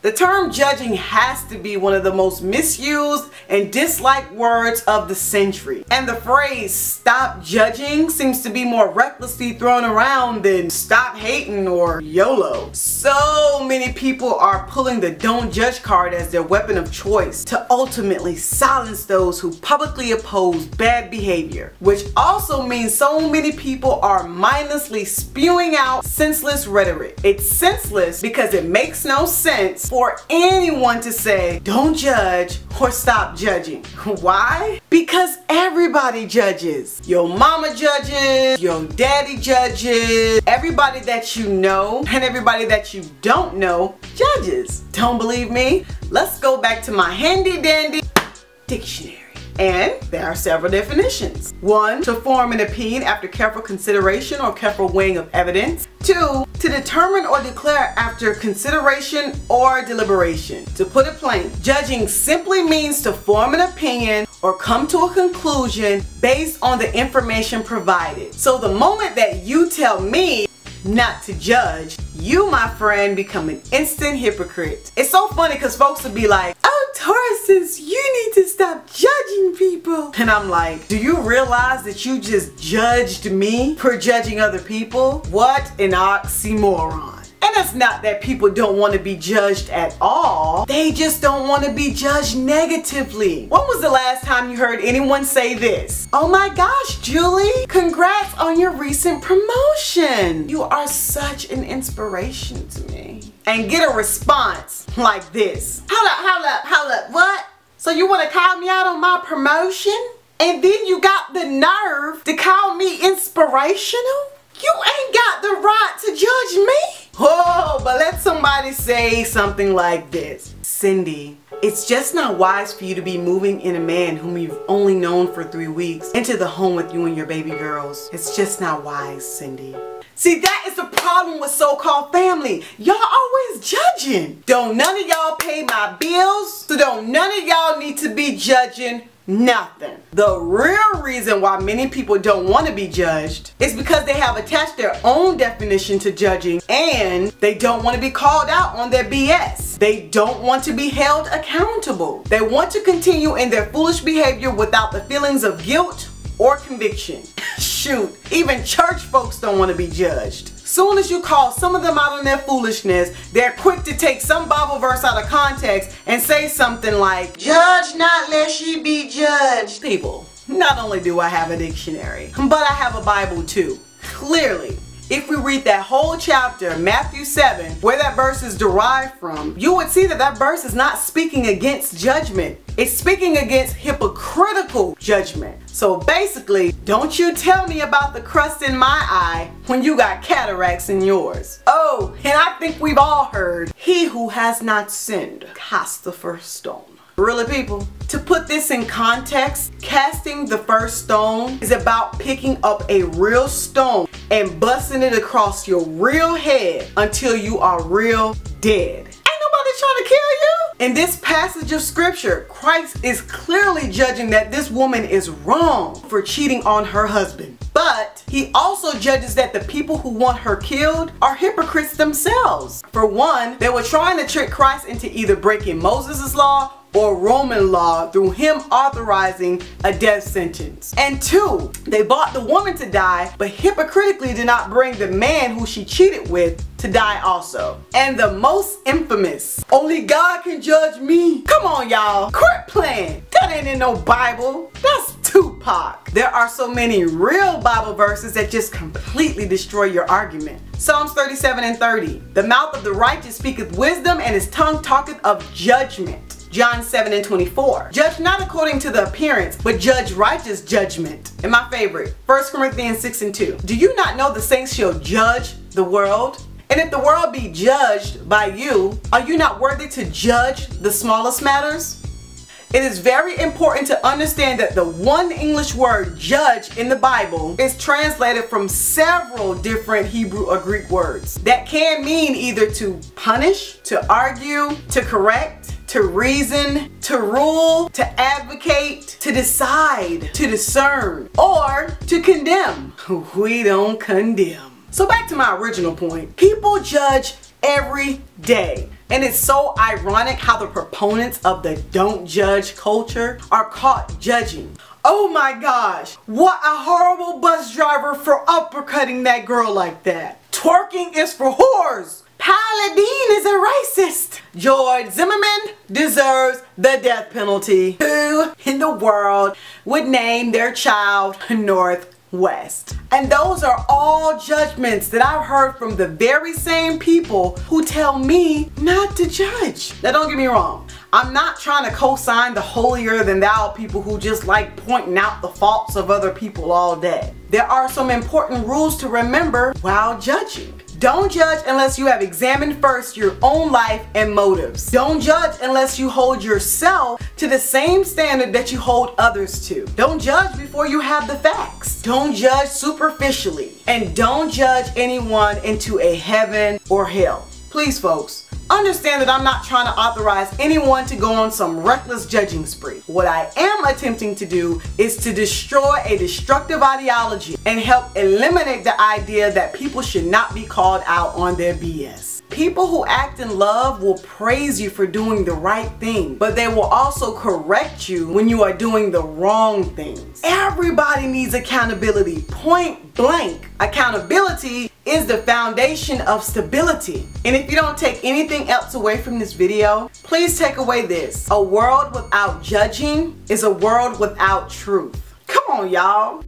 The term judging has to be one of the most misused and disliked words of the century. And the phrase stop judging seems to be more recklessly thrown around than stop hating or YOLO. So many people are pulling the don't judge card as their weapon of choice to ultimately silence those who publicly oppose bad behavior, which also means so many people are mindlessly spewing out senseless rhetoric. It's senseless because it makes no sense for anyone to say don't judge or stop judging. Why? Because everybody judges. Your mama judges, your daddy judges, everybody that you know and everybody that you don't know judges. Don't believe me? Let's go back to my handy dandy dictionary. And there are several definitions. 1, to form an opinion after careful consideration or careful weighing of evidence. 2, to determine or declare after consideration or deliberation. To put it plain, judging simply means to form an opinion or come to a conclusion based on the information provided. So the moment that you tell me not to judge, you, my friend, become an instant hypocrite. It's so funny because folks will be like, oh, Tauruses, you need to stop judging people. And I'm like, do you realize that you just judged me for judging other people? What an oxymoron. And it's not that people don't want to be judged at all. They just don't want to be judged negatively. When was the last time you heard anyone say this? Oh my gosh, Julie, congrats on your recent promotion. You are such an inspiration to me. And get a response like this. Hold up, what? So you want to call me out on my promotion? And then you got the nerve to call me inspirational? You ain't got the right to judge me. Oh, but let somebody say something like this. Cindy, it's just not wise for you to be moving in a man whom you've only known for 3 weeks into the home with you and your baby girls. It's just not wise, Cindy. See, that is the problem with so-called family. Y'all always judging. Don't none of y'all pay my bills, so don't none of y'all need to be judging nothing. The real reason why many people don't want to be judged is because they have attached their own definition to judging and they don't want to be called out on their BS. They don't want to be held accountable. They want to continue in their foolish behavior without the feelings of guilt or conviction. Shoot, even church folks don't want to be judged. Soon as you call some of them out on their foolishness, they're quick to take some Bible verse out of context and say something like, judge not lest ye be judged. People, not only do I have a dictionary, but I have a Bible too. Clearly, if we read that whole chapter, Matthew 7, where that verse is derived from, you would see that that verse is not speaking against judgment. It's speaking against hypocritical judgment. So basically, don't you tell me about the crust in my eye when you got cataracts in yours. Oh, and I think we've all heard, he who has not sinned, cast the first stone. Really, people? To put this in context, casting the first stone is about picking up a real stone and busting it across your real head until you are real dead. Ain't nobody trying to kill you. In this passage of scripture, Christ is clearly judging that this woman is wrong for cheating on her husband. But he also judges that the people who want her killed are hypocrites themselves. For one, they were trying to trick Christ into either breaking Moses' law or Roman law through him authorizing a death sentence. And 2, they bought the woman to die, but hypocritically did not bring the man who she cheated with to die also. And the most infamous, only God can judge me. Come on, y'all, quit playing. That ain't in no Bible. That's Tupac. There are so many real Bible verses that just completely destroy your argument. Psalms 37:30. The mouth of the righteous speaketh wisdom, and his tongue talketh of judgment. John 7:24. Judge not according to the appearance, but judge righteous judgment. And my favorite, 1 Corinthians 6:2. Do you not know the saints shall judge the world? And if the world be judged by you, are you not worthy to judge the smallest matters? It is very important to understand that the one English word judge in the Bible is translated from several different Hebrew or Greek words that can mean either to punish, to argue, to correct, to reason, to rule, to advocate, to decide, to discern, or to condemn. We don't condemn. So back to my original point. People judge every day. And it's so ironic how the proponents of the don't judge culture are caught judging. Oh my gosh, what a horrible bus driver for uppercutting that girl like that. Twerking is for whores. Paladine is a racist. George Zimmerman deserves the death penalty. Who in the world would name their child Northwest? And those are all judgments that I've heard from the very same people who tell me not to judge. Now don't get me wrong. I'm not trying to co-sign the holier than thou people who just like pointing out the faults of other people all day. There are some important rules to remember while judging. Don't judge unless you have examined first your own life and motives. Don't judge unless you hold yourself to the same standard that you hold others to. Don't judge before you have the facts. Don't judge superficially. And don't judge anyone into a heaven or hell. Please, folks. Understand that I'm not trying to authorize anyone to go on some reckless judging spree. What I am attempting to do is to destroy a destructive ideology and help eliminate the idea that people should not be called out on their BS. People who act in love will praise you for doing the right thing, but they will also correct you when you are doing the wrong things. Everybody needs accountability, point blank. Accountability is the foundation of stability. And if you don't take anything else away from this video, please take away this. A world without judging is a world without truth. Come on, y'all.